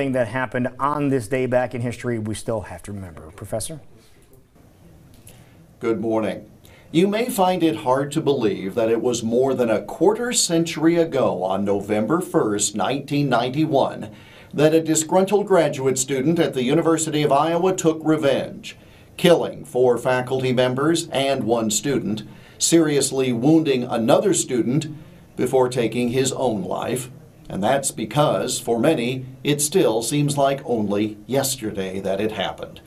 that happened on this day back in history we still have to remember. Professor? Good morning. You may find it hard to believe that it was more than a quarter century ago on November 1st, 1991, that a disgruntled graduate student at the University of Iowa took revenge, killing 4 faculty members and 1 student, seriously wounding another student before taking his own life. And that's because, for many, it still seems like only yesterday that it happened.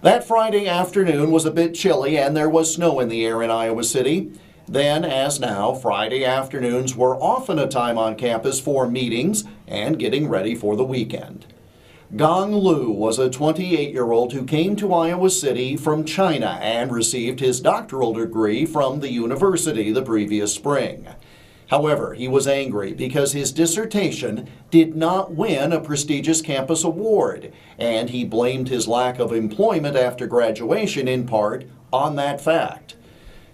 That Friday afternoon was a bit chilly and there was snow in the air in Iowa City. Then, as now, Friday afternoons were often a time on campus for meetings and getting ready for the weekend. Gong Lu was a 28-year-old who came to Iowa City from China and received his doctoral degree from the university the previous spring. However, he was angry because his dissertation did not win a prestigious campus award, and he blamed his lack of employment after graduation in part on that fact.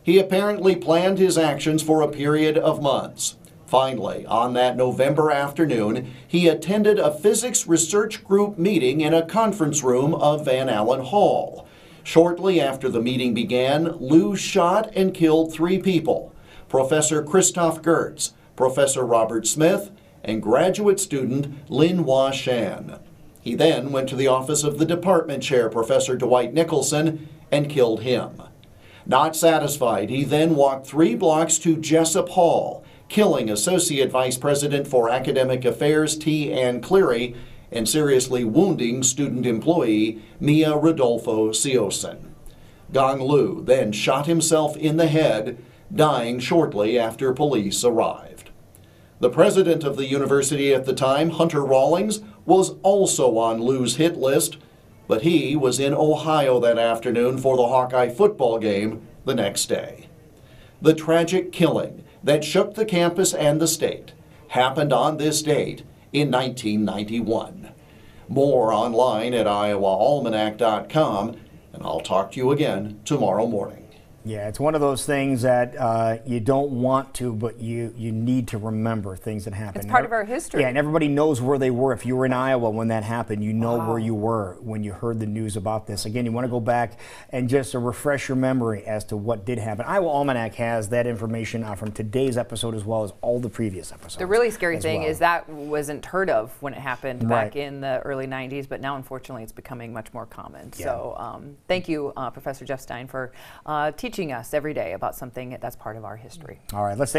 He apparently planned his actions for a period of months. Finally, on that November afternoon, he attended a physics research group meeting in a conference room of Van Allen Hall. Shortly after the meeting began, Lu shot and killed 3 people: Professor Christoph Gertz, Professor Robert Smith, and graduate student Lin Hua Shan. He then went to the office of the department chair, Professor Dwight Nicholson, and killed him. Not satisfied, he then walked 3 blocks to Jessup Hall, killing Associate Vice President for Academic Affairs T. Ann Cleary and seriously wounding student employee Mia Rodolfo Siosen. Gong Lu then shot himself in the head, dying shortly after police arrived. The president of the university at the time, Hunter Rawlings, was also on Lu's hit list, but he was in Ohio that afternoon for the Hawkeye football game the next day. The tragic killing that shook the campus and the state happened on this date in 1991. More online at iowaalmanac.com, and I'll talk to you again tomorrow morning. Yeah, it's one of those things that you don't want to, but you need to remember things that happen. It's part of our history. Yeah, and everybody knows where they were. If you were in Iowa when that happened, you know where you were when you heard the news about this. Again, you want to go back and just refresh your memory as to what did happen. Iowa Almanac has that information from today's episode as well as all the previous episodes. The really scary thing is that wasn't heard of when it happened back in the early 90s, but now unfortunately it's becoming much more common. Yeah. So thank you, Professor Jeff Stein, for teaching us every day about something that's part of our history. All right, let's take